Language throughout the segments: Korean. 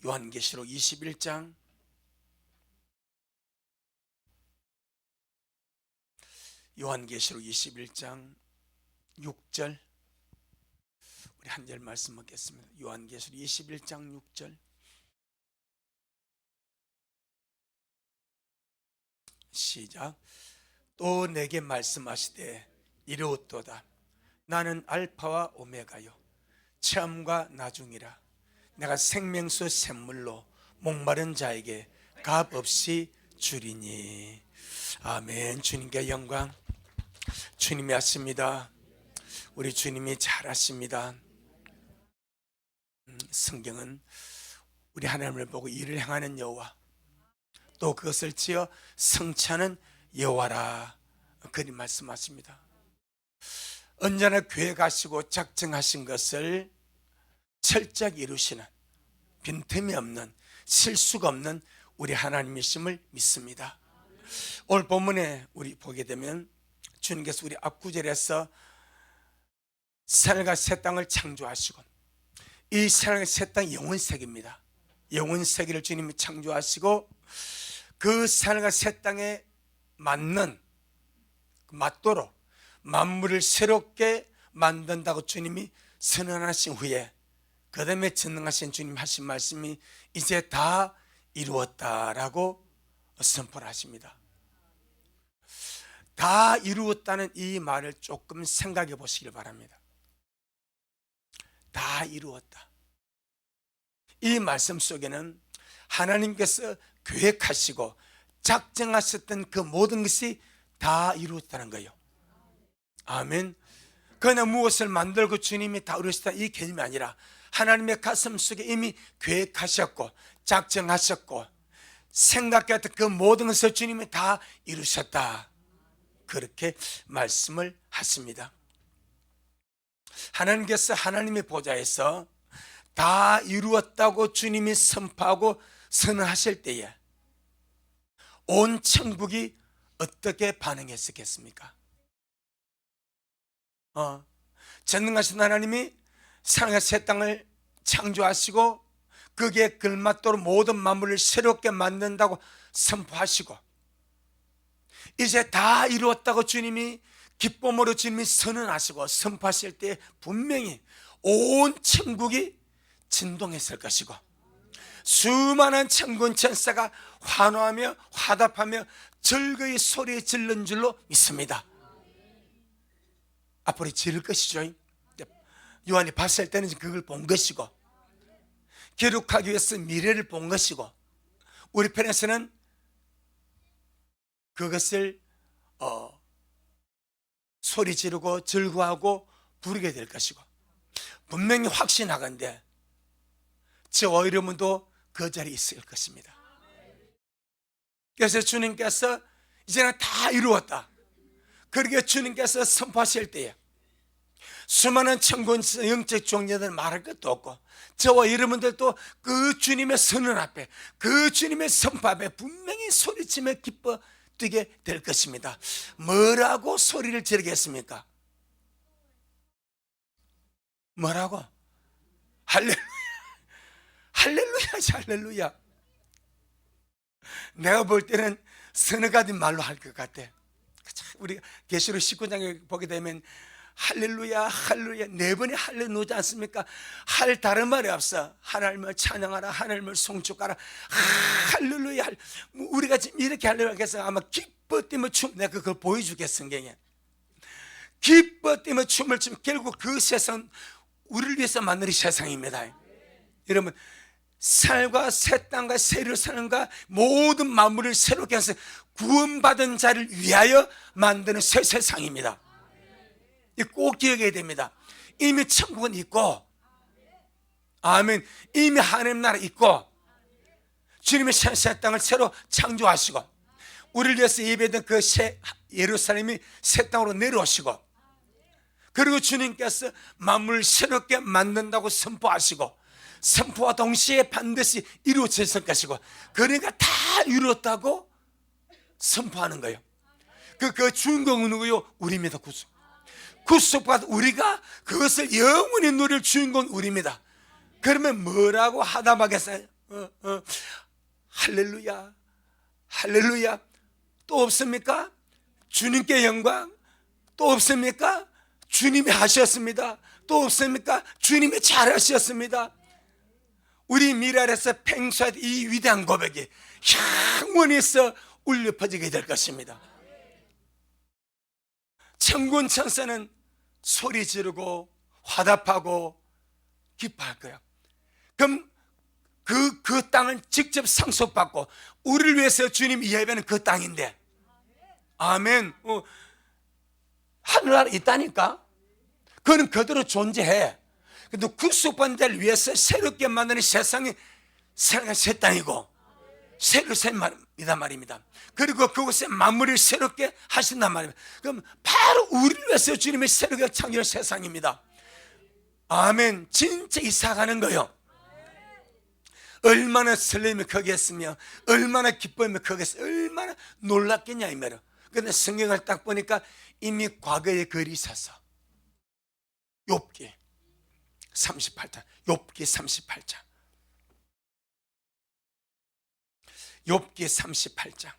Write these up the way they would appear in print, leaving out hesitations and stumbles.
요한계시록 21장 6절 우리 한 절 말씀 먹겠습니다. 요한계시록 21장 6절 시작. 또 내게 말씀하시되 이르옵도다. 나는 알파와 오메가요 처음과 나중이라. 내가 생명수 샘물로 목마른 자에게 값 없이 주리니. 아멘. 주님께 영광. 주님이 하십니다. 우리 주님이 잘하십니다. 성경은 우리 하나님을 보고 일을 행하는 여호와, 또 그것을 지어 성취하는 여호와라 그리 말씀하십니다. 언제나 교회 가시고 작정하신 것을 철저하게 이루시는, 빈틈이 없는, 실수가 없는 우리 하나님이심을 믿습니다. 오늘 본문에 우리 보게 되면 주님께서 우리 앞구절에서 하늘과 새 땅을 창조하시고, 이 하늘과 새 땅 영원세계입니다. 영원세계를 주님이 창조하시고 그 하늘과 새 땅에 맞는, 맞도록 만물을 새롭게 만든다고 주님이 선언하신 후에 그 다음에 전능하신 주님 하신 말씀이 이제 다 이루었다라고 선포를 하십니다. 다 이루었다는 이 말을 조금 생각해 보시길 바랍니다. 다 이루었다. 이 말씀 속에는 하나님께서 계획하시고 작정하셨던 그 모든 것이 다 이루었다는 거예요. 아멘. 그러나 무엇을 만들고 주님이 다 이루셨다 이 개념이 아니라 하나님의 가슴 속에 이미 계획하셨고 작정하셨고 생각했던 그 모든 것을 주님이 다 이루셨다, 그렇게 말씀을 하십니다. 하나님께서 하나님의 보좌에서 다 이루었다고 주님이 선포하고 선언하실 때에 온 천국이 어떻게 반응했었겠습니까? 전능하신 하나님이 사랑의 새 땅을 창조하시고 거기에 걸맞도록 모든 만물을 새롭게 만든다고 선포하시고 이제 다 이루었다고 주님이 기쁨으로 주님이 선언하시고 선포하실 때 분명히 온 천국이 진동했을 것이고 수많은 천군 천사가 환호하며 화답하며 즐거이 소리 지른 줄로 믿습니다. 앞으로 지를 것이죠. 요한이 봤을 때는 그걸 본 것이고 기록하기 위해서 미래를 본 것이고 우리 편에서는 그것을 소리 지르고 즐거워하고 부르게 될 것이고 분명히 확신하건대 저와 여러분도 그 자리에 있을 것입니다. 그래서 주님께서 이제는 다 이루었다, 그렇게 주님께서 선포하실 때에 수많은 천군 영적 종려들 말할 것도 없고 저와 여러분들도 그 주님의 선언 앞에 그 주님의 선포 앞에 분명히 소리치며 기뻐 뛰게 될 것입니다. 뭐라고 소리를 지르겠습니까? 뭐라고? 할렐루야, 할렐루야지, 할렐루야. 내가 볼 때는 서너 가지 말로 할 것 같아. 우리 계시록 19장에 보게 되면 할렐루야, 할렐루야, 네 번의 할렐루야 놓지 않습니까? 할 다른 말이 없어. 하나님을 찬양하라, 하나님을 송축하라, 할렐루야. 우리가 지금 이렇게 하려고 해서 아마 기뻐 뛰며 내가 그걸 보여주겠어. 성경에 기뻐 뛰며 춤을 추면 결국 그 세상 우리를 위해서 만든 세상입니다. 여러분, 살과 새 땅과 새 예루살렘과 모든 만물을 새롭게 해서 구원받은 자를 위하여 만드는 새 세상입니다. 꼭 기억해야 됩니다. 이미 천국은 있고, 아멘, 이미 하나님 나라 있고 주님의 새 땅을 새로 창조하시고 우리를 위해서 예배된 그 새 예루살렘이 새 땅으로 내려오시고 그리고 주님께서 만물을 새롭게 만든다고 선포하시고 선포와 동시에 반드시 이루어졌을 것이고 그러니까 다 이루었다고 선포하는 거예요. 그 주인공은 누구요? 우리입니다. 구속받은 우리가 그것을 영원히 누릴 주인공은 우리입니다. 그러면 뭐라고 하답하겠어요? 할렐루야, 할렐루야. 또 없습니까? 주님께 영광. 또 없습니까? 주님이 하셨습니다. 또 없습니까? 주님이 잘하셨습니다. 우리 미랄에서 팽수한 이 위대한 고백이 영원히서 울려 퍼지게 될 것입니다. 천군 천사는 소리 지르고 화답하고 기뻐할 거야. 그럼 그 땅을 직접 상속받고 우리를 위해서 주님이 예배는 그 땅인데, 아멘. 하늘나라 있다니까. 그거는 그대로 존재해. 근데 구속받는 자를 위해서 새롭게 만드는 세상이 새 땅이고 새로 샘이단 말입니다. 그리고 그곳에 만물을 새롭게 하신단 말입니다. 그럼 바로 우리를 위해서 주님이 새롭게 창조한 세상입니다. 아멘. 진짜 이사가는 거요. 얼마나 설렘이 크겠으며 얼마나 기쁨이 크겠으며 얼마나 놀랐겠냐 이 말이에요. 그런데 성경을 딱 보니까 이미 과거의 글이 있어서 욥기 38장, 욥기 38장, 욥기 38장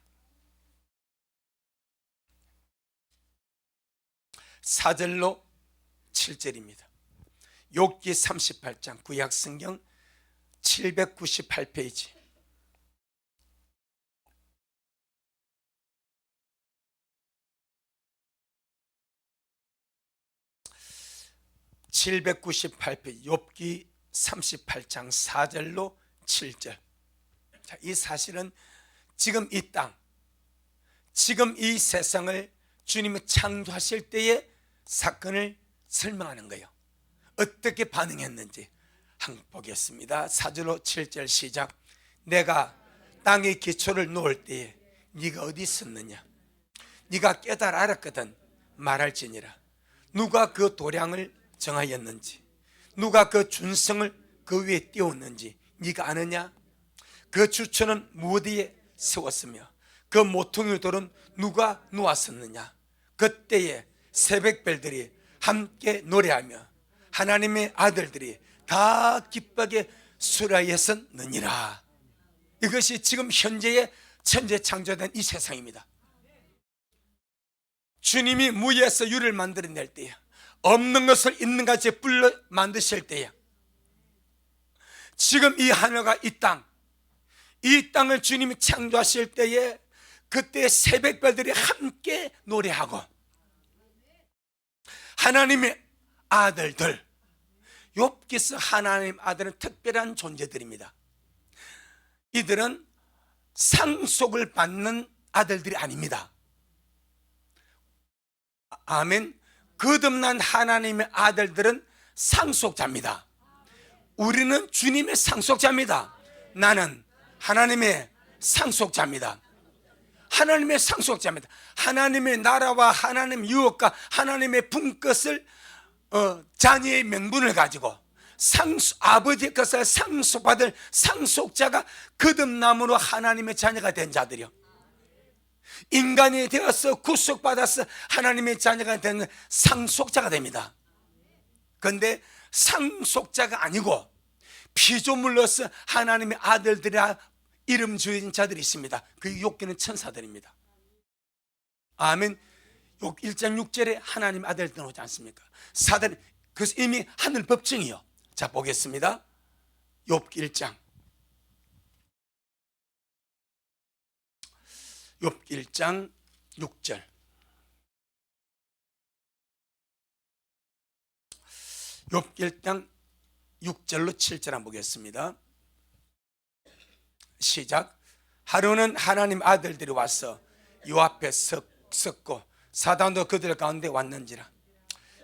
4절로 7절입니다. 욥기 38장 구약성경 798페이지. 욥기 38장 4절로 7절. 자, 이 사실은 지금 이 땅, 지금 이 세상을 주님이 창조하실 때의 사건을 설명하는 거예요. 어떻게 반응했는지 한번 보겠습니다. 4절로 7절 시작. 내가 땅의 기초를 놓을 때에 네가 어디 있었느냐? 네가 깨달아 알았거든 말할지니라. 누가 그 도량을 정하였는지, 누가 그 준성을 그 위에 띄웠는지 네가 아느냐? 그 주천은 무디에 세웠으며 그 모퉁이 돌은 누가 놓았었느냐? 그때에 새벽별들이 함께 노래하며 하나님의 아들들이 다 기쁘게 수라였었느니라. 이것이 지금 현재의 천재 창조된 이 세상입니다. 주님이 무에서 유를 만들어낼 때에, 없는 것을 있는 같이 불러 만드실 때에, 지금 이 하늘과 이 땅을 주님이 창조하실 때에 그때 새벽별들이 함께 노래하고 하나님의 아들들, 욥기서 하나님 아들은 특별한 존재들입니다. 이들은 상속을 받는 아들들이 아닙니다. 아멘. 거듭난 하나님의 아들들은 상속자입니다. 우리는 주님의 상속자입니다. 나는 하나님의 상속자입니다. 하나님의 상속자입니다. 하나님의 나라와 하나님의 유업과 하나님의 분것을 자녀의 명분을 가지고 아버지의 것을 상속받을 상속자가 거듭남으로 하나님의 자녀가 된 자들이요, 인간이 되어서 구속받아서 하나님의 자녀가 되는 상속자가 됩니다. 그런데 상속자가 아니고 피조물로서 하나님의 아들들이라 이름 지어진 자들이 있습니다. 그 욥기는 천사들입니다. 아멘. 욥 1장 6절에 하나님 아들들 오지 않습니까? 사단이 그래서 이미 하늘 법정이요. 자, 보겠습니다. 욥기 1장, 욥기 1장 6절. 욥기 1장 6절로 7절 한번 보겠습니다. 시작. 하루는 하나님 아들들이 와서 요 앞에 섰고 사단도 그들 가운데 왔는지라.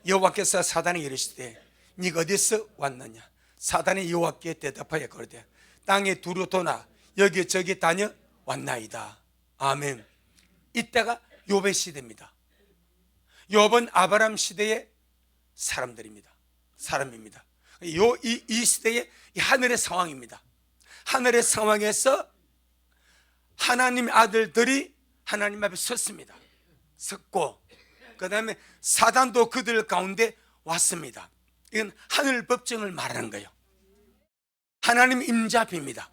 여호와께서 사단에 이르시되 네가 어디서 왔느냐? 사단이 여호와께 대답하여 그러되 땅에 두루 도나 여기저기 다녀왔나이다. 아멘. 이때가 욥의 시대입니다. 욥은 아브라함 시대의 사람입니다. 이 시대의 이 하늘의 상황입니다. 하늘의 상황에서 하나님의 아들들이 하나님 앞에 섰습니다. 섰고 그 다음에 사단도 그들 가운데 왔습니다. 이건 하늘 법정을 말하는 거예요. 하나님 임자 앞입니다.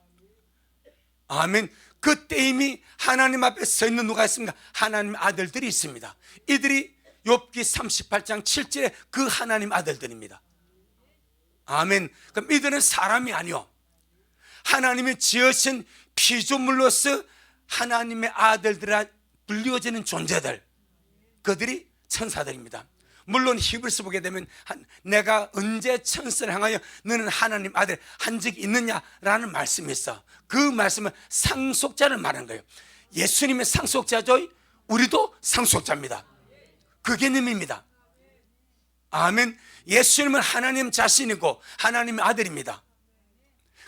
아멘. 그때 이미 하나님 앞에 서 있는 누가 있습니까? 하나님의 아들들이 있습니다. 이들이 욥기 38장 7절에 그 하나님 아들들입니다. 아멘. 그럼 이들은 사람이 아니요, 하나님이 지으신 피조물로서 하나님의 아들들아 불리워지는 존재들, 그들이 천사들입니다. 물론 히브리서 보게 되면 내가 언제 천사를 향하여 너는 하나님 아들 한 적이 있느냐라는 말씀이 있어. 그 말씀은 상속자를 말하는 거예요. 예수님의 상속자죠. 우리도 상속자입니다. 그 개념입니다. 아멘. 예수님은 하나님 자신이고 하나님의 아들입니다.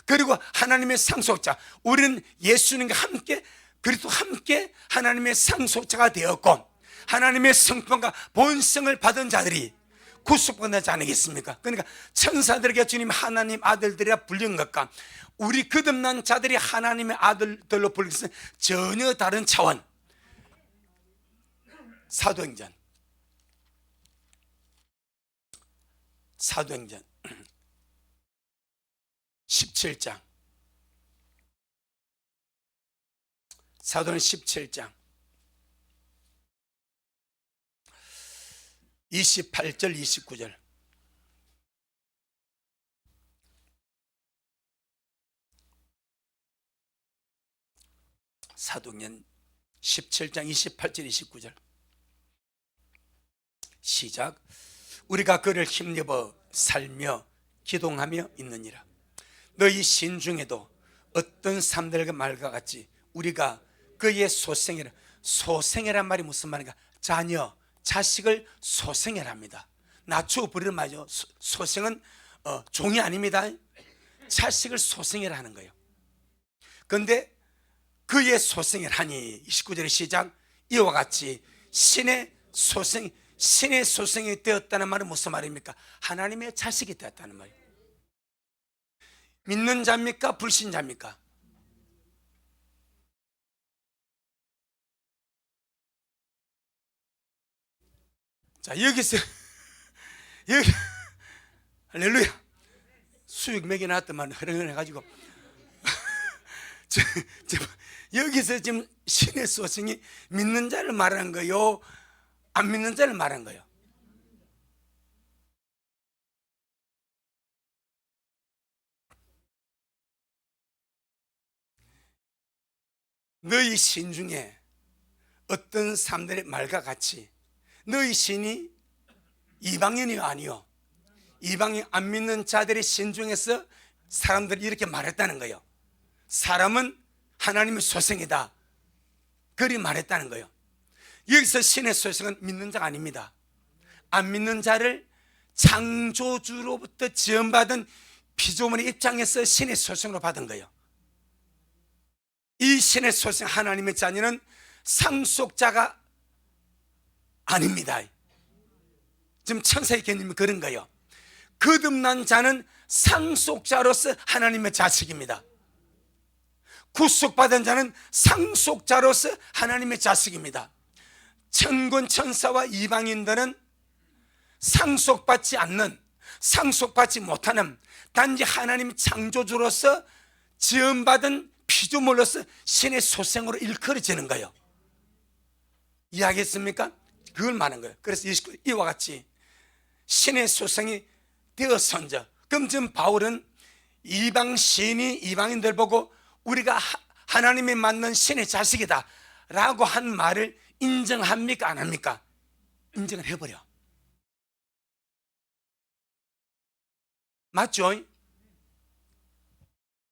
그리고 하나님의 상속자, 우리는 예수님과 함께, 그리스도 함께 하나님의 상속자가 되었고 하나님의 성품과 본성을 받은 자들이 구속받는 자 아니겠습니까? 그러니까 천사들에게 주님 하나님 아들들이라 불린 것과 우리 거듭난 자들이 하나님의 아들들로 불린 것은 전혀 다른 차원. 사도행전 17장, 사도는 17장 28절 29절. 사도행전 17장 28절 29절 시작. 우리가 그를 힘입어 살며 기동하며 있느니라. 너희 신 중에도 어떤 사람들과 말과 같이 우리가 그의 소생이라. 소생이란 말이 무슨 말인가? 자녀, 자식을 소생이랍니다. 낮추어 부르는 말이죠. 소생은 종이 아닙니다. 자식을 소생이라 하는 거예요. 그런데 그의 소생을 하니 29절의 시작. 이와 같이 신의 소생이 되었다는 말은 무슨 말입니까? 하나님의 자식이 되었다는 말이에요. 믿는 자입니까? 불신자입니까? 자, 여기서 여기 할렐루야, 수육 먹이 나왔더만 흐렁흐렁해가지고 여기서 지금 신의 소생이 믿는 자를 말하는 거요, 안 믿는 자를 말하는 거예요. 너희 신 중에 어떤 사람들의 말과 같이 너희 신이 이방인이 아니요, 이방인 안 믿는 자들의 신 중에서 사람들이 이렇게 말했다는 거예요. 사람은 하나님의 소생이다, 그리 말했다는 거예요. 여기서 신의 소생은 믿는 자가 아닙니다. 안 믿는 자를 창조주로부터 지원받은 피조물의 입장에서 신의 소생으로 받은 거예요. 이 신의 소생 하나님의 자녀는 상속자가 아닙니다. 지금 천사의 개념이 그런 거예요. 거듭난 자는 상속자로서 하나님의 자식입니다. 구속받은 자는 상속자로서 하나님의 자식입니다. 천군 천사와 이방인들은 상속받지 않는, 상속받지 못하는 단지 하나님 창조주로서 지음받은 피조물로서 신의 소생으로 일컬어지는 거예요. 이해하겠습니까? 그걸 말하는 거예요. 그래서 이와 같이 신의 소생이 되었은즉, 그럼 지금 바울은 이방 시인이 이방인들 보고 우리가 하나님이 만든 신의 자식이다 라고 한 말을 인정합니까? 안 합니까? 인정을 해버려. 맞죠?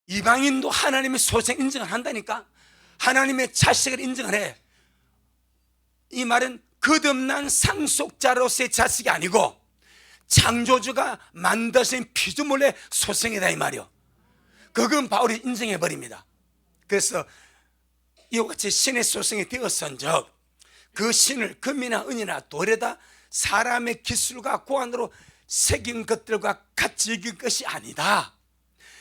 이방인도 하나님의 소생 인정을 한다니까. 하나님의 자식을 인정을 해. 이 말은 거듭난 상속자로서의 자식이 아니고 창조주가 만드신 피조물의 소생이다 이 말이요. 그건 바울이 인정해 버립니다. 그래서 이와 같이 신의 소생이 되었은즉 그 신을 금이나 은이나 돌에다 사람의 기술과 고안으로 새긴 것들과 같이 이긴 것이 아니다.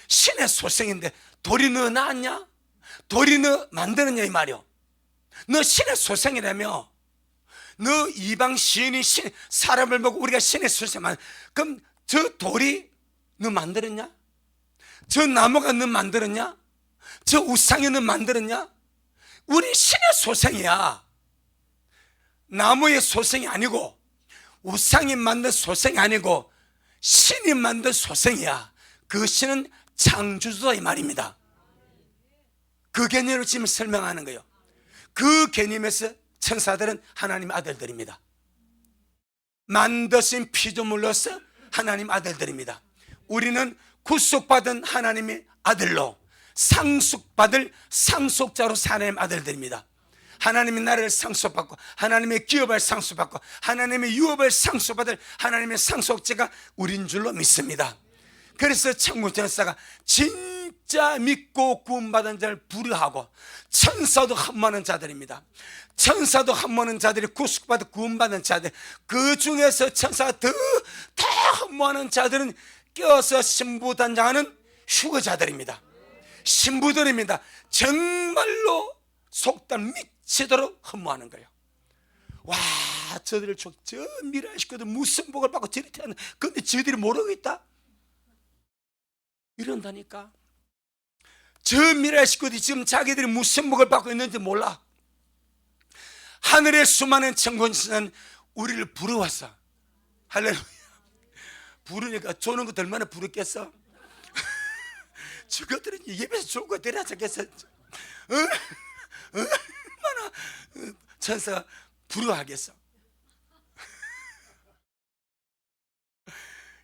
신의 소생인데 돌이 너 낳았냐? 돌이 너 만드느냐 이 말이요. 너 신의 소생이라며, 너 이방 시인이 사람을 보고 우리가 신의 소생만, 그럼 저 돌이 너 만들었냐? 저 나무가 너 만들었냐? 저 우상이는 만들었냐? 우리 신의 소생이야. 나무의 소생이 아니고, 우상이 만든 소생이 아니고 신이 만든 소생이야. 그 신은 창조주다 이 말입니다. 그 개념을 지금 설명하는 거예요. 그 개념에서 천사들은 하나님 아들들입니다. 만드신 피조물로서 하나님 아들들입니다. 우리는 구속받은 하나님의 아들로, 상속받을 상속자로 하나님 아들들입니다. 하나님의 나라를 상속받고, 하나님의 기업을 상속받고, 하나님의 유업을 상속받을 하나님의 상속자가 우린 줄로 믿습니다. 그래서 천국 천사가 진짜 믿고 구원받은 자를 부르하고, 천사도 흠모하는 자들입니다. 천사도 흠모하는 자들이 구속받아 구원받은 자들, 그 중에서 천사가 더 흠모하는 자들은 껴서 신부단장하는 휴거자들입니다. 신부들입니다. 정말로 속단 미치도록 흠모하는 거예요. 와, 저들을 저 미랄 식구들 무슨 복을 받고 저리 태어나, 근데 저들이 모르고 있다 이런다니까. 저 미랄 식구들이 지금 자기들이 무슨 복을 받고 있는지 몰라. 하늘의 수많은 천군신은 우리를 부러웠어. 할렐루야. 부르니까 좋은 것들 얼마나 부럽겠어. 저것들은 예배에서 좋은 거 데려잡겠어. 얼마나 천사가 부러워하겠어.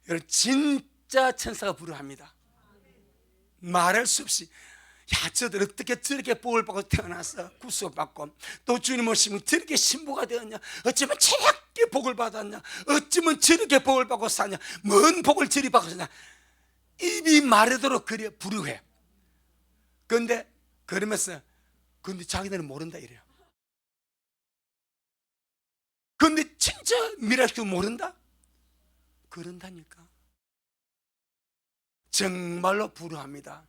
여러분, 진짜 천사가 부러워합니다. 말할 수 없이, 야, 저들 어떻게 저렇게 복을 받고 태어났어, 구속받고 또 주님 오시면 저렇게 신부가 되었냐, 어쩌면 저렇게 복을 받았냐, 어쩌면 저렇게 복을 받고 사냐, 뭔 복을 저리 받고 사냐, 입이 마르도록 그래 부르해. 그런데 그러면서 근데 자기들은 모른다 이래요. 근데 진짜 미랄도 모른다? 그런다니까. 정말로 부러합니다.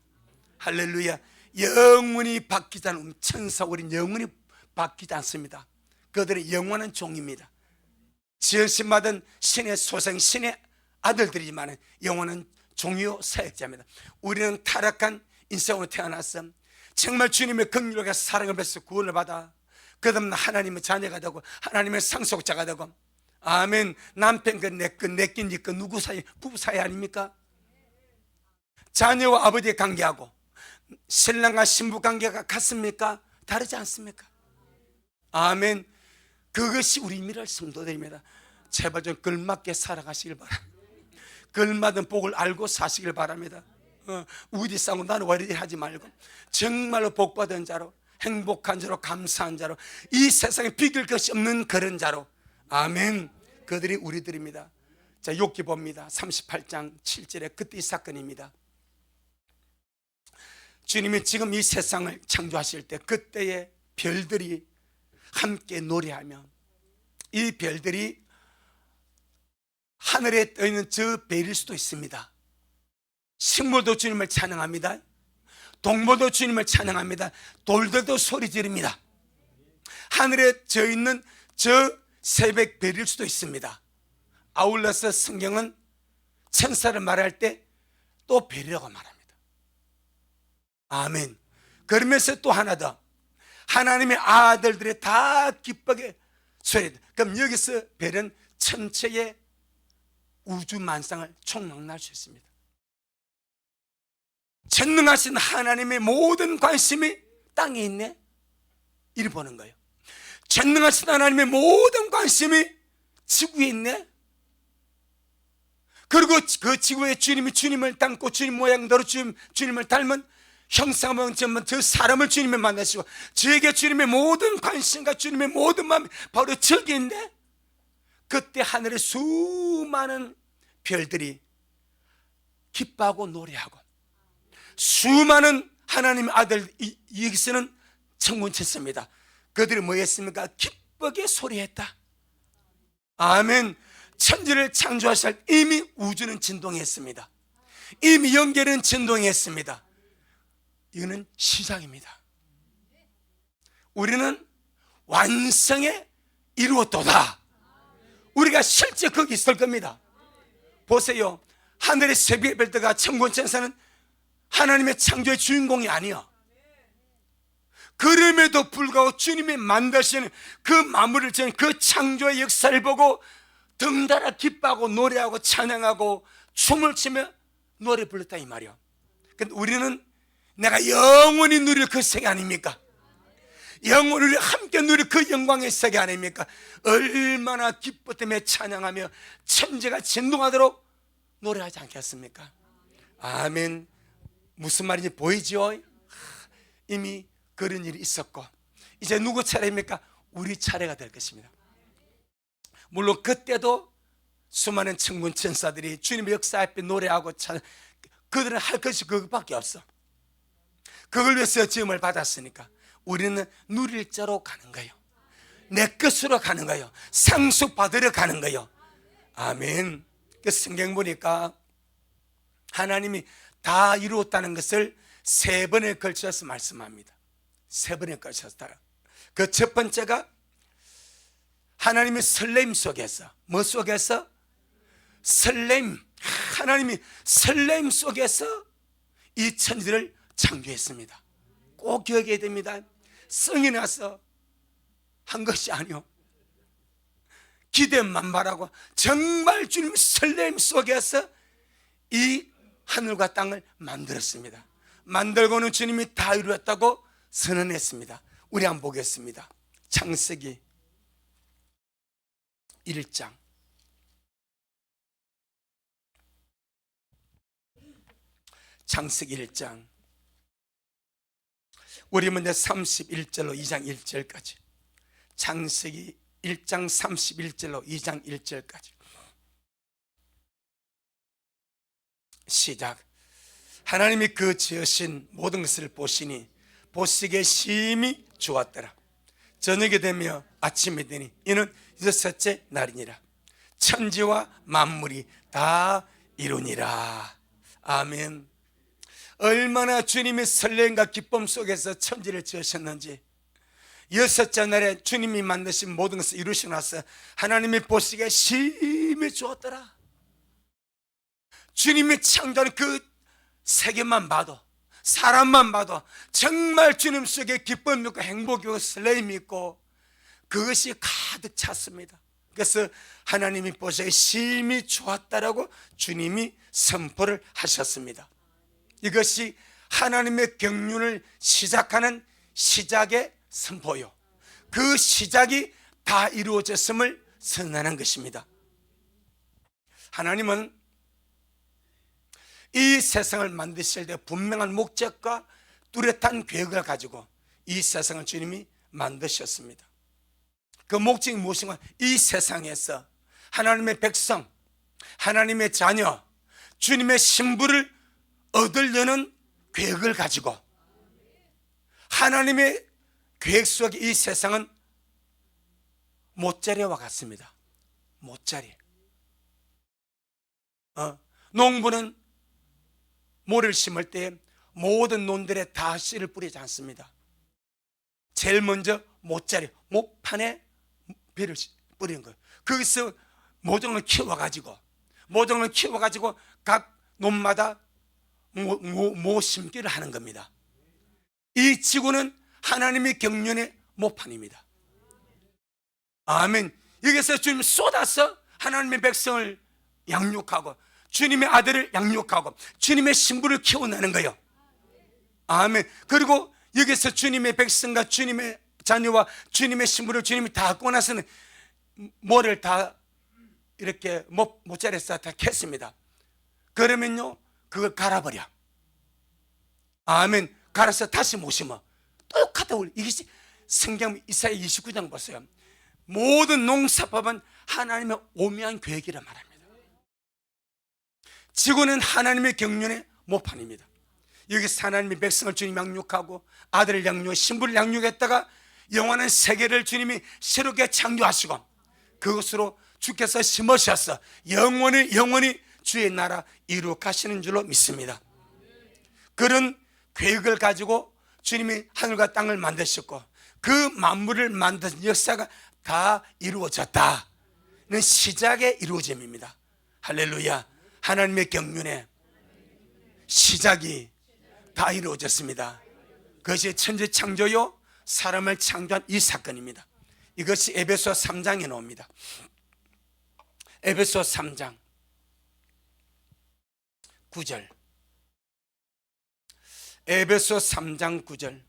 할렐루야. 영원히 바뀌지 않은 천사, 우린 영원히 바뀌지 않습니다. 그들은 영원한 종입니다. 지으심받은 신의 소생, 신의 아들들이지만 영원한 종이요 사역자입니다. 우리는 타락한 인생으로 태어났어. 정말 주님의 긍휼과 사랑을 받아서 구원을 받아 그다음 하나님의 자녀가 되고 하나님의 상속자가 되고, 아멘. 남편 거 내 거, 내 거 네 거, 누구 사이? 부부 사이 아닙니까? 자녀와 아버지의 관계하고 신랑과 신부 관계가 같습니까? 다르지 않습니까? 아멘. 그것이 우리 미랄 성도들입니다. 제발 좀 걸맞게 살아가시길 바랍니다. 걸맞은 복을 알고 사시길 바랍니다. 우리 싸고 나는 와리리 하지 말고 정말로 복받은 자로, 행복한 자로, 감사한 자로, 이 세상에 비길 것이 없는 그런 자로, 아멘. 그들이 우리들입니다. 자, 욥기 봅니다. 38장 7절에 그때 이 사건입니다. 주님이 지금 이 세상을 창조하실 때 그때의 별들이 함께 노래하며, 이 별들이 하늘에 떠있는 저 별일 수도 있습니다. 식물도 주님을 찬양합니다. 동물도 주님을 찬양합니다. 돌들도 소리 지릅니다. 하늘에 져 있는 저 새벽 별일 수도 있습니다. 아울러서 성경은 천사를 말할 때 또 별이라고 말합니다. 아멘. 그러면서 또 하나 더, 하나님의 아들들이 다 기쁘게 소리. 그럼 여기서 별은 전체의 우주 만상을 총망라할 수 있습니다. 전능하신 하나님의 모든 관심이 땅에 있네, 이를 보는 거예요. 전능하신 하나님의 모든 관심이 지구에 있네. 그리고 그 지구에 주님이 주님을 닮고 주님 모양대로 주님을 닮은 형상은 저 사람을 주님이 만나시고, 저에게 주님의 모든 관심과 주님의 모든 마음이 바로 저기 있네. 그때 하늘의 수많은 별들이 기뻐하고 노래하고, 수많은 하나님의 아들, 여기서는 천군천사입니다. 그들이 뭐 했습니까? 기쁘게 소리했다. 아멘. 천지를 창조하실 이미 우주는 진동했습니다. 이미 연결은 진동했습니다. 이거는 시작입니다. 우리는 완성에 이루었도다. 우리가 실제 거기 있을 겁니다. 보세요. 하늘의 새벽의 별들과 천군천사는 하나님의 창조의 주인공이 아니야. 그럼에도 불구하고 주님이 만드시는 그 마무리를 지은 그 창조의 역사를 보고 덩달아 기뻐하고 노래하고 찬양하고 춤을 추며 노래 불렀다 이 말이요. 근데 우리는 내가 영원히 누릴 그 세계 아닙니까? 영원히 함께 누릴 그 영광의 세계 아닙니까? 얼마나 기뻐 때문에 찬양하며 천지가 진동하도록 노래하지 않겠습니까? 아멘. 무슨 말인지 보이죠? 이미 그런 일이 있었고 이제 누구 차례입니까? 우리 차례가 될 것입니다. 물론 그때도 수많은 천군 천사들이 주님의 역사 앞에 노래하고 그들은 할 것이 그것밖에 없어. 그걸 위해서 지음을 받았으니까 우리는 누릴 자로 가는 거예요. 내 것으로 가는 거예요. 상속받으러 가는 거예요. 아멘. 그 성경 보니까 하나님이 다 이루었다는 것을 3번에 걸쳐서 말씀합니다. 3번에 걸쳐서. 그 첫 번째가 하나님의 설렘 속에서, 뭐 속에서? 설렘. 하나님이 설렘 속에서 이 천지를 창조했습니다. 꼭 기억해야 됩니다. 성이 나서 한 것이 아니요, 기대 만발하고 정말 주님 설렘 속에서 이 하늘과 땅을 만들었습니다. 만들고는 주님이 다 이루었다고 선언했습니다. 우리 한번 보겠습니다. 창세기 1장 창세기 1장 우리 먼저 31절로 2장 1절까지 창세기 1장 31절로 2장 1절까지 시작. 하나님이 그 지으신 모든 것을 보시니 보시기에 심히 좋았더라. 저녁이 되며 아침이 되니 이는 여섯째 날이니라. 천지와 만물이 다 이루니라. 아멘. 얼마나 주님의 설렘과 기쁨 속에서 천지를 지으셨는지, 여섯째 날에 주님이 만드신 모든 것을 이루시고 나서 하나님이 보시기에 심히 좋았더라. 주님이 창조한 그 세계만 봐도, 사람만 봐도 정말 주님 속에 기쁨이 있고 행복이 있고 설렘이 있고 그것이 가득 찼습니다. 그래서 하나님이 보시기에 심히 좋았다라고 주님이 선포를 하셨습니다. 이것이 하나님의 경륜을 시작하는 시작의 선포요, 그 시작이 다 이루어졌음을 선언하는 것입니다. 하나님은 이 세상을 만드실 때 분명한 목적과 뚜렷한 계획을 가지고 이 세상을 주님이 만드셨습니다. 그 목적이 무엇인가? 이 세상에서 하나님의 백성, 하나님의 자녀, 주님의 신부를 얻으려는 계획을 가지고, 하나님의 계획 속에 이 세상은 못자리와 같습니다. 못자리. 농부는 모를 심을 때 모든 논들에 다 씨를 뿌리지 않습니다. 제일 먼저 못자리, 목판에 비를 뿌리는 거예요. 거기서 모종을 키워가지고 각 논마다 모 심기를 하는 겁니다. 이 지구는 하나님의 경륜의 모판입니다. 아멘. 여기서 주님 쏟아서 하나님의 백성을 양육하고 주님의 아들을 양육하고 주님의 신부를 키워내는 거예요. 아멘. 그리고 여기서 주님의 백성과 주님의 자녀와 주님의 신부를 주님이 다 갖고 나서는 모를 다 이렇게 모짜리에서 다 캤습니다. 그러면요, 그걸 갈아버려. 아멘. 갈아서 다시 못 심어. 똑같아. 이것이 성경 이사야 29장 보세요. 모든 농사법은 하나님의 오묘한 계획이라 말합니다. 지구는 하나님의 경륜의 모판입니다. 여기서 하나님의 백성을 주님 양육하고 아들을 양육, 신부를 양육했다가 영원한 세계를 주님이 새롭게 창조하시고 그것으로 주께서 심으셔서 영원히 주의 나라 이루어 가시는 줄로 믿습니다. 그런 계획을 가지고 주님이 하늘과 땅을 만드셨고 그 만물을 만든 역사가 다 이루어졌다는 시작의 이루어짐입니다. 할렐루야. 하나님의 경륜의 시작이 다 이루어졌습니다. 그것이 천지 창조요, 사람을 창조한 이 사건입니다. 이것이 에베소 3장에 나옵니다. 에베소 3장 9절. 에베소 3장 9절.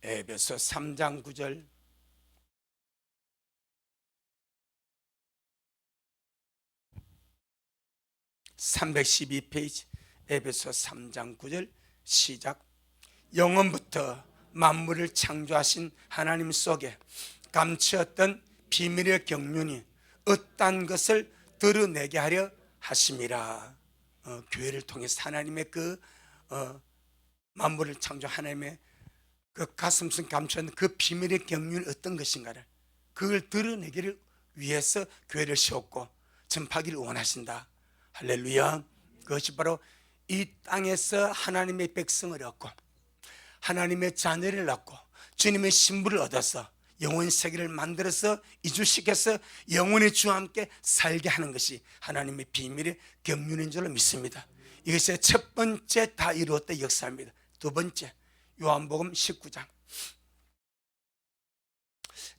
에베소 3장 9절. (312페이지) 에베소 3장 9절 시작. 영원부터 만물을 창조하신 하나님 속에 감추었던 비밀의 경륜이 어떤 것을 드러내게 하려 하심이라. 교회를 통해서 하나님의 만물을 창조 하나님의 그 가슴속 감추었던 그 비밀의 경륜이 어떤 것인가를, 그걸 드러내기를 위해서 교회를 세웠고 전파기를 원하신다. 할렐루야. 그것이 바로 이 땅에서 하나님의 백성을 얻고 하나님의 자녀를 얻고 주님의 신부를 얻어서 영원 세계를 만들어서 이주시켜서 영원히 주와 함께 살게 하는 것이 하나님의 비밀의 경륜인 줄로 믿습니다. 이것이 첫 번째 다 이루었던 역사입니다. 두 번째, 요한복음 19장.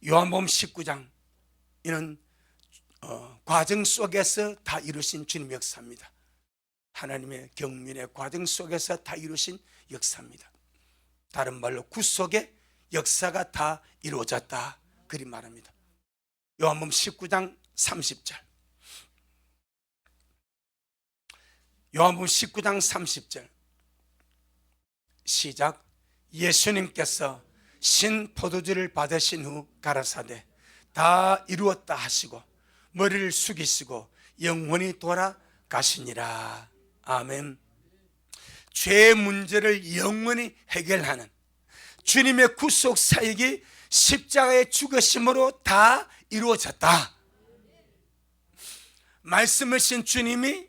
요한복음 19장, 이는 과정 속에서 다 이루신 주님의 역사입니다. 하나님의 경륜의 과정 속에서 다 이루신 역사입니다. 다른 말로 구속의 역사가 다 이루어졌다, 그리 말합니다. 요한복음 19장 30절. 요한복음 19장 30절 시작. 예수님께서 신 포도주를 받으신 후 가라사대 다 이루었다 하시고 머리를 숙이시고 영원히 돌아가시니라. 아멘. 죄의 문제를 영원히 해결하는 주님의 구속 사역이 십자가의 죽으심으로 다 이루어졌다. 말씀을 신 주님이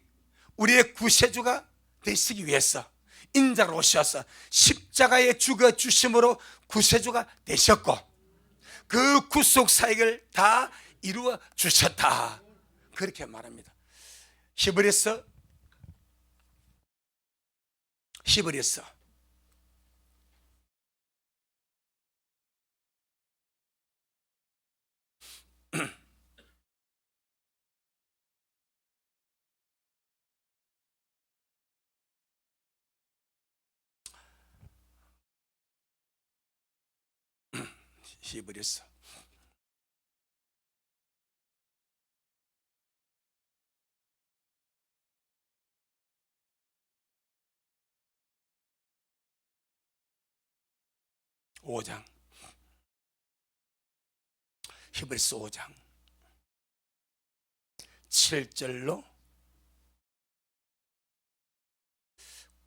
우리의 구세주가 되시기 위해서 인자로 오셔서 십자가에 죽어주심으로 구세주가 되셨고 그 구속 사역을 다 이루어 주셨다, 그렇게 말합니다. 히브리서 5장, 히브리서 5장 7절로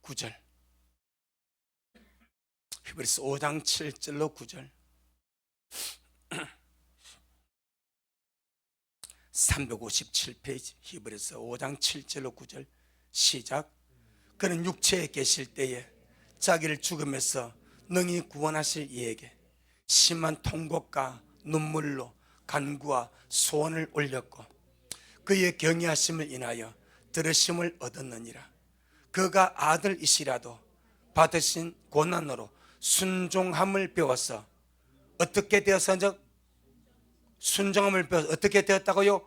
9절. 히브리서 5장 7절로 9절. 357페이지 히브리서 5장 7절로 9절 시작. 그는 육체에 계실 때에 자기를 죽음에서 능히 구원하실 이에게 심한 통곡과 눈물로 간구와 소원을 올렸고 그의 경외하심을 인하여 들으심을 얻었느니라. 그가 아들이시라도 받으신 고난으로 순종함을 배워서 어떻게 되어서 순종함을 배워서 어떻게 되었다고요?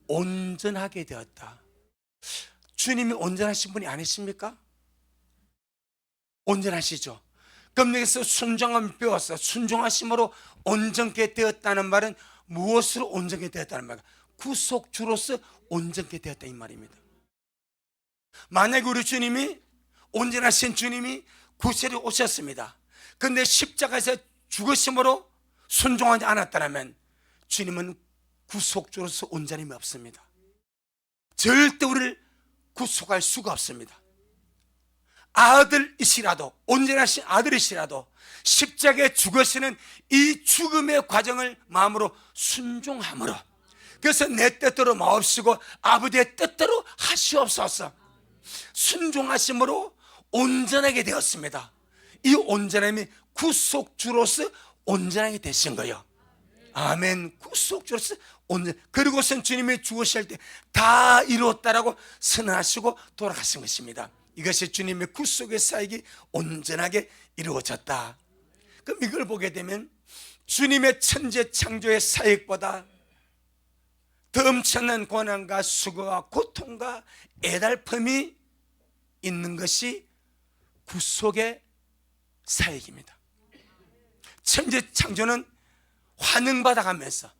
온전하게 되었다. 주님이 온전하신 분이 아니십니까? 온전하시죠. 그럼 여기서 순종함을 배워서 순종하심으로 온전케 되었다는 말은 무엇으로 온전케 되었다는 말인가? 구속주로서 온전케 되었다, 이 말입니다. 만약에 우리 주님이, 온전하신 주님이 구세로 오셨습니다. 그런데 십자가에서 죽으심으로 순종하지 않았다면 주님은 구속주로서 온전함이 없습니다. 절대 우리를 구속할 수가 없습니다. 아들이시라도, 온전하신 아들이시라도 십자가에 죽으시는 이 죽음의 과정을 마음으로 순종함으로, 그래서 내 뜻대로 마옵시고 아버지의 뜻대로 하시옵소서 순종하심으로 온전하게 되었습니다. 이 온전함이 구속주로서 온전하게 되신 거예요. 아멘. 구속주로서 그리고선 주님이 죽으실 때 다 이루었다라고 선언하시고 돌아가신 것입니다. 이것이 주님의 구속의 사역이 온전하게 이루어졌다. 그럼 이걸 보게 되면 주님의 천재 창조의 사역보다 더 엄청난 고난과 수고와 고통과 애달픔이 있는 것이 구속의 사역입니다. 천재 창조는 환영받아가면서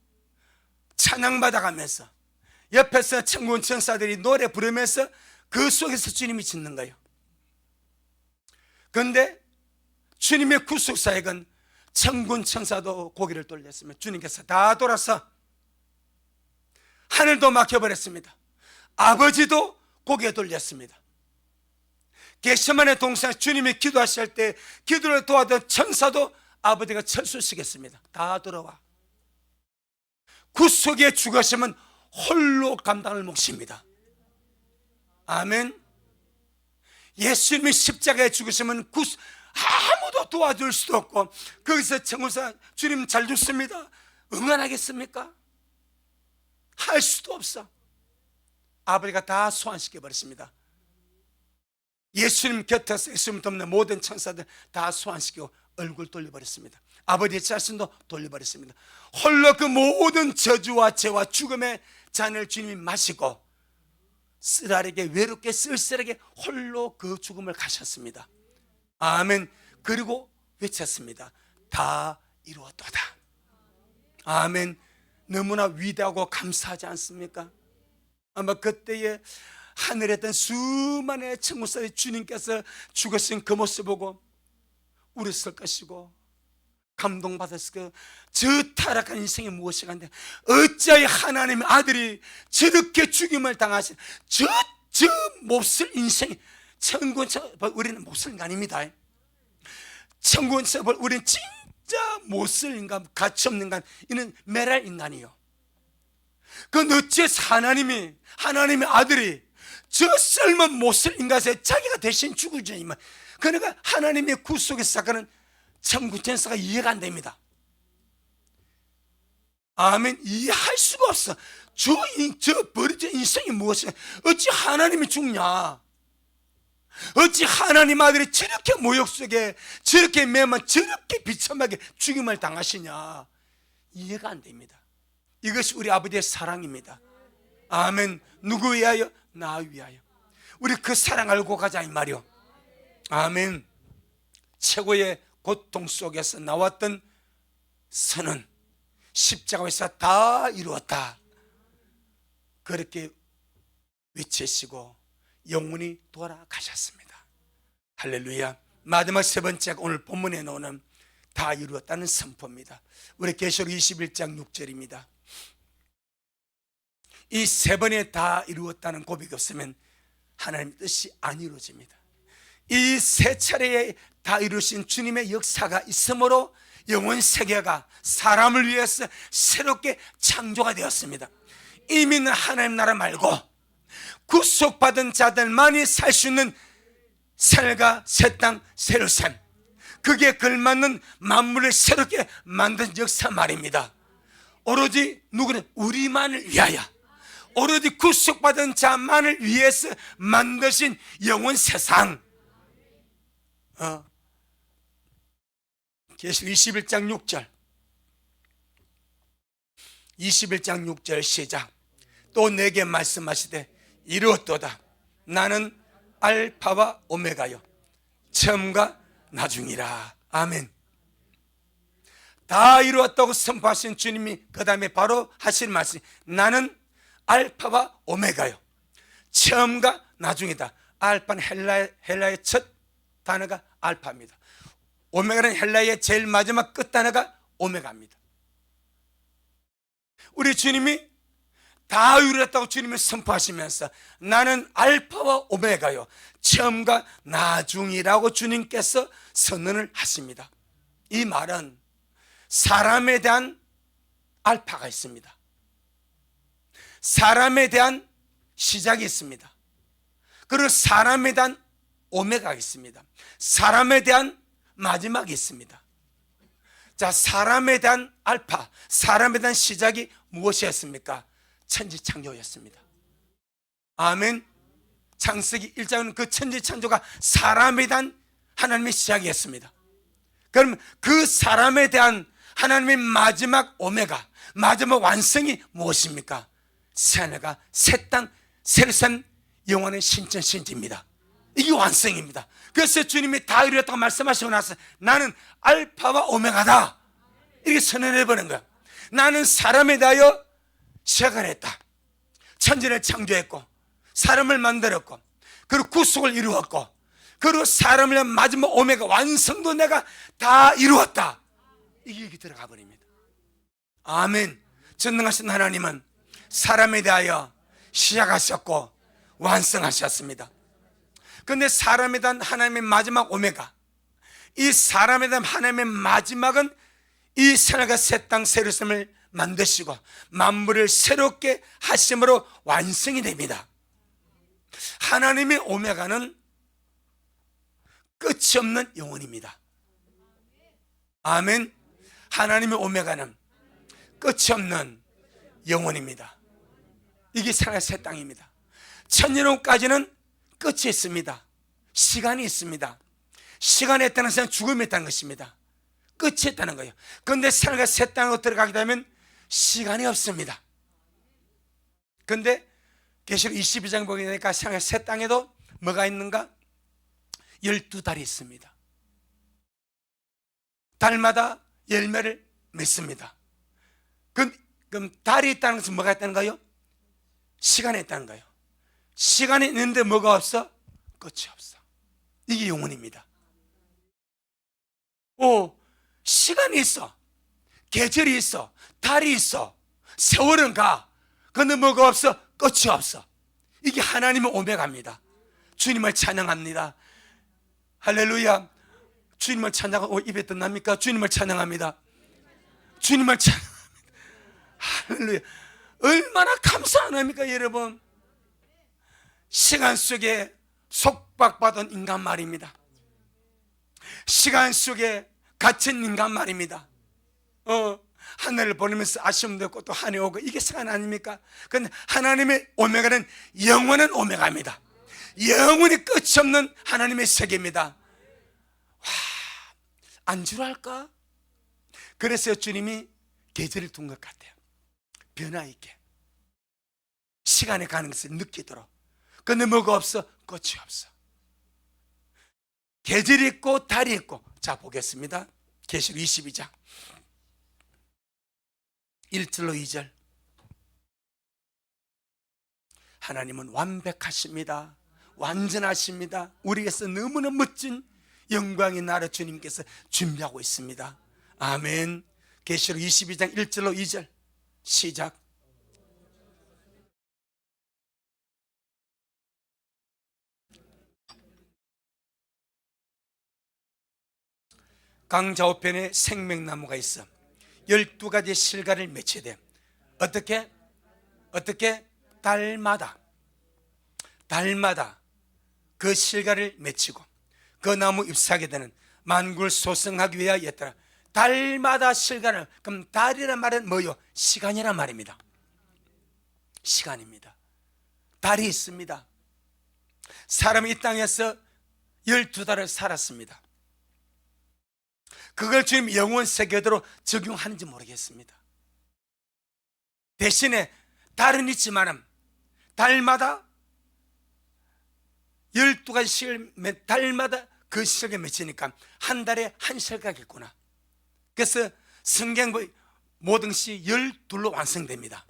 찬양받아가면서 옆에서 천군 천사들이 노래 부르면서 그 속에서 주님이 짓는 거예요. 그런데 주님의 구속 사역은 천군 천사도 고개를 돌렸으며 주님께서 다 돌아서 하늘도 막혀버렸습니다. 아버지도 고개 돌렸습니다. 겟세마네 동산에서 주님이 기도하실 때 기도를 도와던 천사도 아버지가 철수시켰습니다. 다 돌아와. 구속의 죽으심은 홀로 감당할 몫입니다. 아멘. 예수님이 십자가에 죽으시면 아무도 도와줄 수도 없고 거기서 천군사 주님 잘 죽습니다 응원하겠습니까? 할 수도 없어. 아버지가 다 소환시켜 버렸습니다. 예수님 곁에서 예수님 돕는 모든 천사들 다 소환시키고 얼굴 돌려버렸습니다. 아버지 자신도 돌려버렸습니다. 홀로 그 모든 저주와 죄와 죽음의 잔을 주님이 마시고 쓰라리게 외롭게 쓸쓸하게 홀로 그 죽음을 가셨습니다. 아멘. 그리고 외쳤습니다. 다 이루었도다. 아멘. 너무나 위대하고 감사하지 않습니까? 아마 그때에 하늘에 있던 수많은 천군사의 주님께서 죽으신 그 모습 보고 울었을 것이고 감동받았을 거. 저 타락한 인생이 무엇이간데 어찌하여 하나님의 아들이 저렇게 죽임을 당하신 저 몹쓸 인생이 천군처벌. 우리는 몹쓸 인간 아닙니다. 천군처벌. 우리는 진짜 몹쓸 인간, 가치없는 인간. 이는 메랄 인간이요. 그건 어째서 하나님의 아들이 저 썰문 못쓸 인간에 자기가 대신 죽으지만, 그러니까 하나님의 구속의 사건은 천군천사가 이해가 안 됩니다. 아멘. 이해할 수가 없어. 저 버려진 인생이 무엇이냐? 어찌 하나님이 죽냐? 어찌 하나님 아들이 저렇게 모욕 속에 저렇게 매만 저렇게 비참하게 죽임을 당하시냐? 이해가 안 됩니다. 이것이 우리 아버지의 사랑입니다. 아멘. 누구 위하여? 나 위하여. 우리 그 사랑 알고 가자 이 말이요. 아멘. 최고의 고통 속에서 나왔던 선언, 십자가에서 다 이루었다, 그렇게 외치시고 영원히 돌아가셨습니다. 할렐루야. 마지막 세 번째가 오늘 본문에 나오는 다 이루었다는 선포입니다. 우리 계시록 21장 6절입니다. 이 세 번에 다 이루었다는 고백이 없으면 하나님의 뜻이 안 이루어집니다. 이 세 차례에 다 이루신 주님의 역사가 있으므로 영원 세계가 사람을 위해서 새롭게 창조가 되었습니다. 이미는 하나님 나라 말고 구속받은 자들만이 살 수 있는 새가 새 땅 새로 산, 그게 걸맞는 만물을 새롭게 만든 역사 말입니다. 오로지 누구는 우리만을 위하여, 오로지 구속받은 자만을 위해서 만드신 영원 세상. 계시록 21장 6절 21장 6절 시작. 또 내게 말씀하시되 이루었도다. 나는 알파와 오메가요 처음과 나중이라. 아멘. 다 이루었다고 선포하신 주님이 그 다음에 바로 하신 말씀, 나는 알파와 오메가요 처음과 나중이다. 알파는 헬라의 첫 단어가 알파입니다. 오메가는 헬라의 제일 마지막 끝 단어가 오메가입니다. 우리 주님이 다 이루었다고 주님이 선포하시면서 나는 알파와 오메가요 처음과 나중이라고 주님께서 선언을 하십니다. 이 말은 사람에 대한 알파가 있습니다. 사람에 대한 시작이 있습니다. 그리고 사람에 대한 오메가가 있습니다. 사람에 대한 마지막이 있습니다. 자, 사람에 대한 알파, 사람에 대한 시작이 무엇이었습니까? 천지창조였습니다. 아멘. 창세기 1장은 그 천지창조가 사람에 대한 하나님의 시작이었습니다. 그럼 그 사람에 대한 하나님의 마지막 오메가, 마지막 완성이 무엇입니까? 새하늘과 새 땅, 새로 산 영원의 신천신지입니다. 이게 완성입니다. 그래서 주님이 다 이루었다고 말씀하시고 나서 나는 알파와 오메가다 이렇게 선언해버린 거야. 나는 사람에 대하여 시작을 했다. 천지를 창조했고 사람을 만들었고 그리고 구속을 이루었고 그리고 사람을 위한 마지막 오메가 완성도 내가 다 이루었다. 이게 여기 들어가 버립니다. 아멘. 전능하신 하나님은 사람에 대하여 시작하셨고 완성하셨습니다. 그런데 사람에 대한 하나님의 마지막 오메가, 이 사람에 대한 하나님의 마지막은 이 새하늘과 새 땅 새로움을 만드시고 만물을 새롭게 하심으로 완성이 됩니다. 하나님의 오메가는 끝이 없는 영혼입니다. 아멘. 하나님의 오메가는 끝이 없는 영혼입니다. 이게 새하늘과 새 땅입니다. 천년후까지는 끝이 있습니다. 시간이 있습니다. 시간이 있다는 것은 죽음이 있다는 것입니다. 끝이 있다는 거예요. 그런데 새하늘과 새 땅으로 들어가게 되면 시간이 없습니다. 그런데 계시록 22장 보게 되니까 새하늘과 새 땅에도 뭐가 있는가? 12달이 있습니다. 달마다 열매를 맺습니다. 그럼 달이 있다는 것은 뭐가 있다는 거예요? 시간이 있다는 거예요. 시간이 있는데 뭐가 없어? 끝이 없어. 이게 영혼입니다. 시간이 있어. 계절이 있어. 달이 있어. 세월은 가. 그런데 뭐가 없어? 끝이 없어. 이게 하나님의 오메가입니다. 주님을 찬양합니다. 할렐루야. 주님을 찬양하고 입에 덧납니까? 주님을 찬양합니다. 주님을 찬양합니다. 할렐루야. 얼마나 감사 안 합니까 여러분? 시간 속에 속박받은 인간 말입니다. 시간 속에 갇힌 인간 말입니다. 하늘을 보내면서 아쉬움도 있고 또 한이 오고 이게 시간 아닙니까? 그런데 하나님의 오메가는 영원한 오메가입니다. 영원히 끝이 없는 하나님의 세계입니다. 안주할까? 그래서 주님이 계절을 둔 것 같아요. 변화 있게 시간이 가는 것을 느끼도록. 근데 뭐가 없어? 끝이 없어. 계절이 있고 달이 있고. 자 보겠습니다. 계시록 22장 1절로 2절. 하나님은 완벽하십니다. 완전하십니다. 우리에게서 너무나 멋진 영광의 나라 주님께서 준비하고 있습니다. 아멘. 계시록 22장 1절로 2절 시작. 강 좌우편에 생명나무가 있어 12가지 실과를 맺혀야 돼. 어떻게? 달마다 그 실과를 맺히고 그 나무 잎사귀에 되는 만국을 소성하기 위하였더라. 달마다 실과를. 그럼 달이란 말은 뭐요? 시간이란 말입니다. 시간입니다. 달이 있습니다. 사람이 이 땅에서 12달을 살았습니다. 그걸 주님 영원 세계대로 적용하는지 모르겠습니다. 대신에 달은 있지만 달마다 12가지 실을 달마다 그 실에 맺히니까 한 달에 한 실가겠구나. 그래서 성경 모든 시 12로 완성됩니다.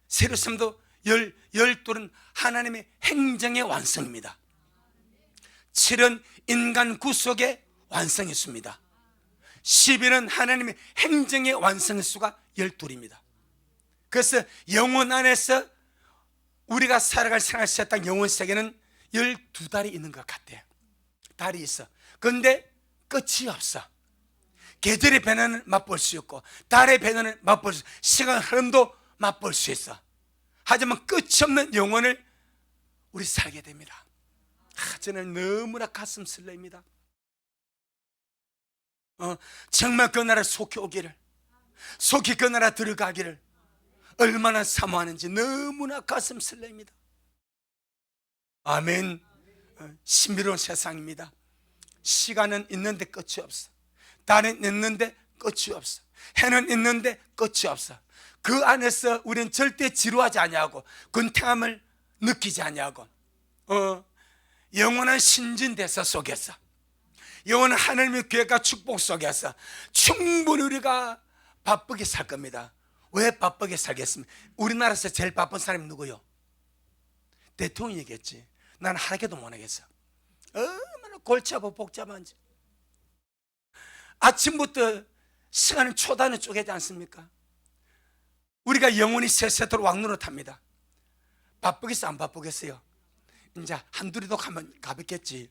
세르섬도 12는 하나님의 행정의 완성입니다. 7은 인간 구속의 완성했습니다. 10일은 하나님의 행정의 완성의 수가 12입니다. 그래서 영혼 안에서 우리가 살아갈 생활 세상 영혼 세계는 12달이 있는 것 같아요. 달이 있어. 그런데 끝이 없어. 계절의 변화는 맛볼 수 있고 달의 변화는 맛볼 수 있고 시간 흐름도 맛볼 수 있어. 하지만 끝이 없는 영혼을 우리 살게 됩니다. 저는 너무나 가슴 설레입니다. 정말 그 나라에 속해 오기를, 속히 그 나라 들어가기를 얼마나 사모하는지 너무나 가슴 설레입니다. 아멘. 신비로운 세상입니다. 시간은 있는데 끝이 없어. 달은 있는데 끝이 없어. 해는 있는데 끝이 없어. 그 안에서 우리는 절대 지루하지 아니하고 근태함을 느끼지 아니하고 영원한 신진대사 속에서, 영원한 하나님의 계획과 축복 속에서 충분히 우리가 바쁘게 살 겁니다. 왜 바쁘게 살겠습니까? 우리나라에서 제일 바쁜 사람이 누구요? 대통령이겠지. 난 하나도 못 하겠어. 얼마나 골치 아프고 복잡한지. 아침부터 시간은 초단에 쪼개지 않습니까? 우리가 영원히 세세토록 왕노릇합니다. 바쁘겠어 안 바쁘겠어요? 이제 한둘이도 가면 가볍겠지.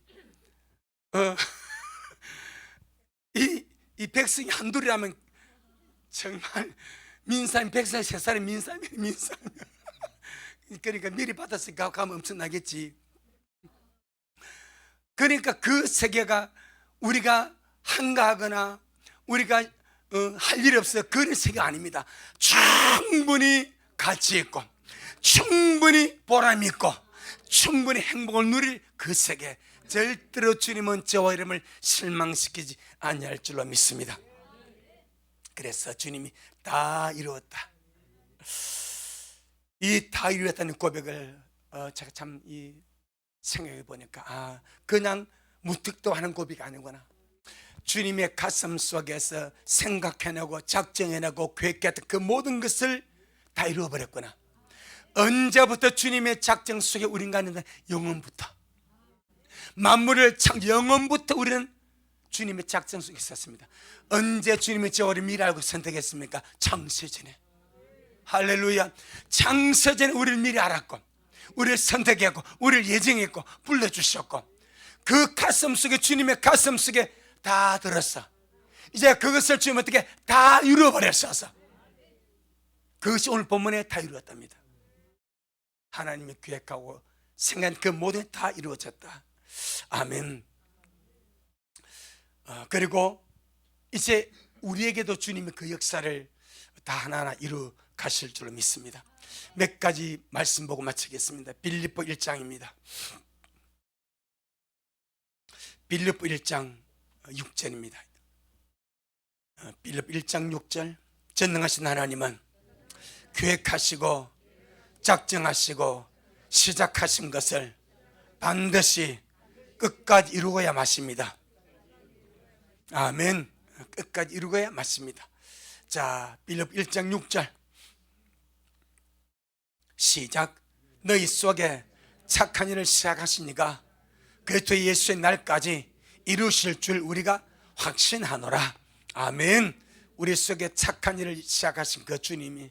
이 백성이 한둘이라면 정말 민사임, 백성이 세 살이 민사임이야, 민사임. 그러니까 미리 받았으니까 가면 엄청나겠지. 그러니까 그 세계가 우리가 한가하거나 우리가 할 일이 없어 그런 세계가 아닙니다. 충분히 가치 있고 충분히 보람 있고 충분히 행복을 누릴 그 세계, 절대로 주님은 저와 이름을 실망시키지 아니할 줄로 믿습니다. 그래서 주님이 다 이루었다, 이 다 이루었다는 고백을 제가 참 생각해 보니까 그냥 무턱도 하는 고백이 아니구나. 주님의 가슴 속에서 생각해내고 작정해내고 계획했던 그 모든 것을 다 이루어버렸구나. 언제부터 주님의 작정 속에 우리가 있는데? 영원부터. 만물을 영원부터 우리는 주님의 작정 속에 있었습니다. 언제 주님이 저를 미리 선택했습니까? 창세전에. 할렐루야. 창세전에 우리를 미리 알았고 우리를 선택했고 우리를 예정했고 불러주셨고 그 가슴 속에, 주님의 가슴 속에 다 들었어. 이제 그것을 주님 어떻게 다 이루어버렸어서 그것이 오늘 본문에 다 이루었답니다. 하나님이 계획하고 생각한 그 모든 게 다 이루어졌다. 아멘. 그리고 이제 우리에게도 주님이 그 역사를 다 하나하나 이루 가실 줄로 믿습니다. 몇 가지 말씀 보고 마치겠습니다. 빌립보 1장입니다. 빌립보 1장 6절입니다. 빌립보 1장 6절. 전능하신 하나님은 계획하시고 작정하시고 시작하신 것을 반드시 끝까지 이루어야 마십니다. 아멘. 끝까지 이루어야 마십니다. 자, 빌립보 1장 6절 시작. 너희 속에 착한 일을 시작하시니가 그리스도 예수의 날까지 이루실 줄 우리가 확신하노라. 아멘. 우리 속에 착한 일을 시작하신 그 주님이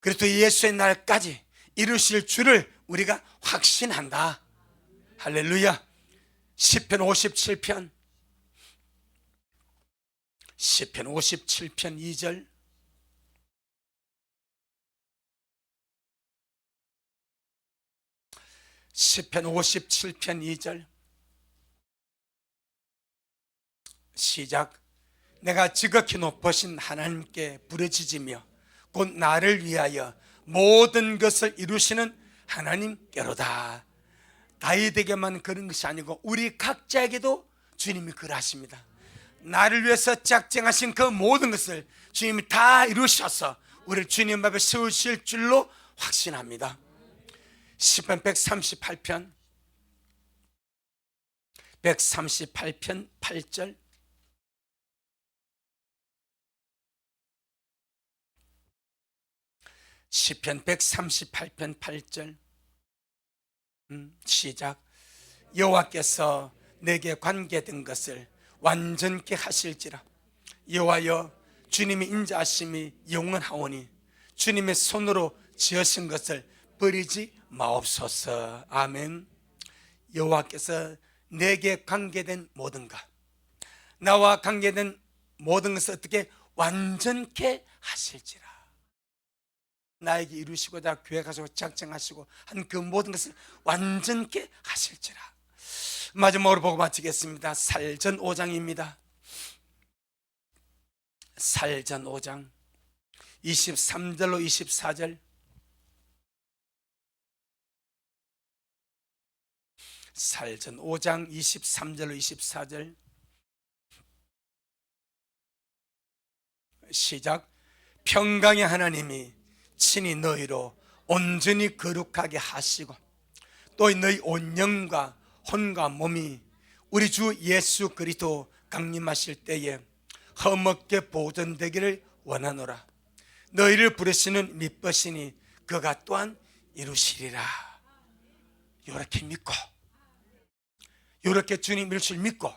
그리스도 예수의 날까지 이루실 줄을 우리가 확신한다. 할렐루야. 시편 57편 2절 시편 57편 2절 시작. 내가 지극히 높으신 하나님께 부르짖으며 곧 나를 위하여 모든 것을 이루시는 하나님께로다. 다윗에게만 그런 것이 아니고 우리 각자에게도 주님이 그러하십니다. 나를 위해서 작정하신 그 모든 것을 주님이 다 이루셔서 우리를 주님 앞에 세우실 줄로 확신합니다. 시편 138편 8절 시편 138편 8절 시작. 여호와께서 내게 관계된 것을 완전케 하실지라. 여호와여, 주님의 인자하심이 영원하오니 주님의 손으로 지으신 것을 버리지 마옵소서. 아멘. 여호와께서 내게 관계된 모든 것, 나와 관계된 모든 것을 어떻게 완전케 하실지라. 나에게 이루시고자 계획하시고 작정하시고 한 그 모든 것을 완전케 하실지라. 마지막으로 보고 마치겠습니다. 살전 5장입니다. 사전 5장 23절로 24절, 사전 5장 23절로 24절 시작. 평강의 하나님이 친히 너희로 온전히 거룩하게 하시고 또 너희 온 영과 혼과 몸이 우리 주 예수 그리스도 강림하실 때에 흠없게 보존되기를 원하노라. 너희를 부르시는 미쁘시니 그가 또한 이루시리라. 이렇게 믿고, 이렇게 주님 이루실 믿고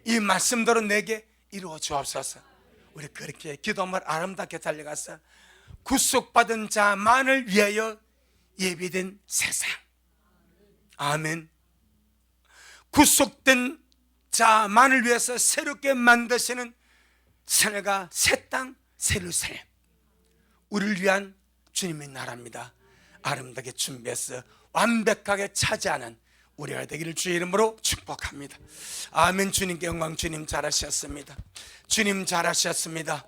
이 말씀대로 내게 이루어 주옵소서. 우리 그렇게 기도함을 아름답게 달려가서 구속받은 자만을 위하여 예비된 세상. 아멘. 구속된 자만을 위해서 새롭게 만드시는 새내가 새 땅 예루살렘, 우리를 위한 주님의 나라입니다. 아름답게 준비해서 완벽하게 차지하는 우리가 되기를 주의 이름으로 축복합니다. 아멘. 주님께 영광. 주님 잘하셨습니다. 주님 잘하셨습니다.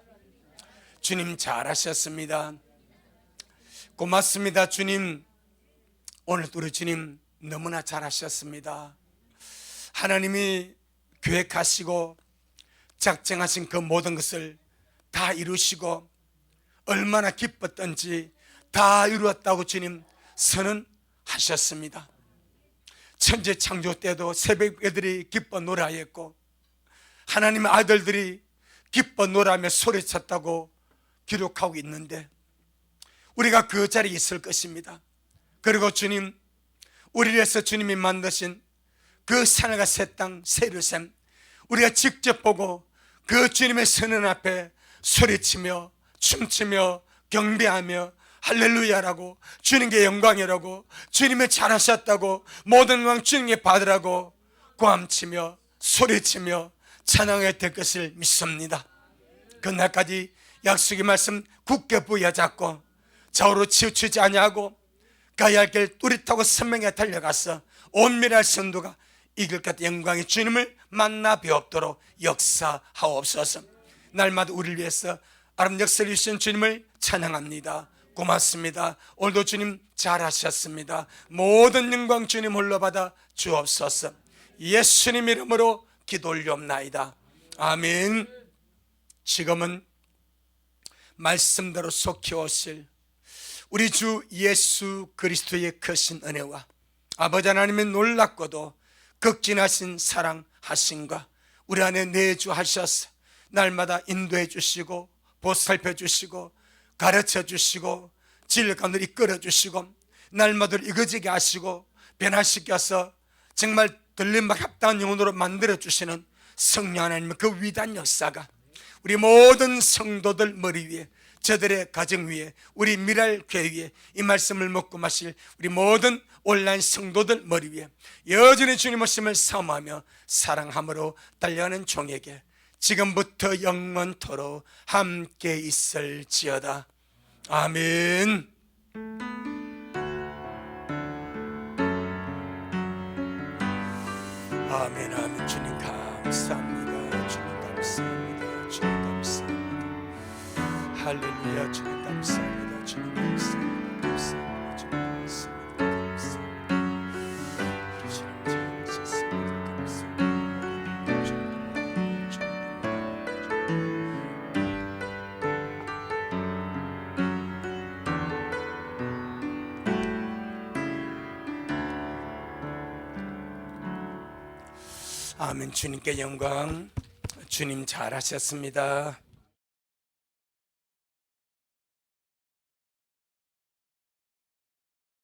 주님 잘하셨습니다. 고맙습니다. 주님, 오늘도 우리 주님 너무나 잘하셨습니다. 하나님이 계획하시고 작정하신 그 모든 것을 다 이루시고 얼마나 기뻤던지 다 이루었다고 주님 선언하셨습니다. 천지 창조 때도 새벽 애들이 기뻐 노래하였고 하나님의 아들들이 기뻐 노래하며 소리쳤다고 기록하고 있는데 우리가 그 자리에 있을 것입니다. 그리고 주님, 우리를 위해서 주님이 만드신 그 하늘과 새 땅 새 예루살렘 우리가 직접 보고 그 주님의 선언 앞에 소리치며 춤추며 경배하며 할렐루야라고, 주님께 영광이라고, 주님의 잘하셨다고, 모든 영광 주님께 받으라고 고함치며 소리치며 찬양해야 될 것을 믿습니다. 그날까지 약속의 말씀 굳게 부여잡고 좌우로 치우치지 아니하고 가야 할 길 뚜렷하고 선명하게 달려가서 온밀한 선도가 이길 것 같은 영광의 주님을 만나 뵙도록 역사하옵소서. 날마다 우리를 위해서 아름다운 역사를 주신 주님을 찬양합니다. 고맙습니다. 오늘도 주님 잘하셨습니다. 모든 영광 주님 홀로 받아 주옵소서. 예수님 이름으로 기도 올리옵나이다. 아멘. 지금은 말씀대로 속히 오실 우리 주 예수 그리스도의 크신 은혜와 아버지 하나님의 놀랍고도 극진하신 사랑하심과 우리 안에 내주하셔서 날마다 인도해 주시고 보살펴 주시고 가르쳐 주시고 진리 가운데 이끌어 주시고 날마다 이거지게 하시고 변화시켜서 정말 들림막 합당한 영혼으로 만들어 주시는 성령 하나님의 그 위대한 역사가 우리 모든 성도들 머리 위에, 저들의 가정 위에, 우리 미랄 교회 위에 이 말씀을 먹고 마실 우리 모든 온라인 성도들 머리 위에 여전히 주님 오심을 사모하며 사랑함으로 달려가는 종에게 지금부터 영원토록 함께 있을지어다. 아멘. 아멘. 아멘. 주님 감사합니다. 주님 감사합니다. 주님 감사합니다. 할렐루야. 주님 감사합니다. 주님 감사합니다. 감사합니다. 주님 감사합니다. 아멘. 주님께 영광. 주님 잘하셨습니다.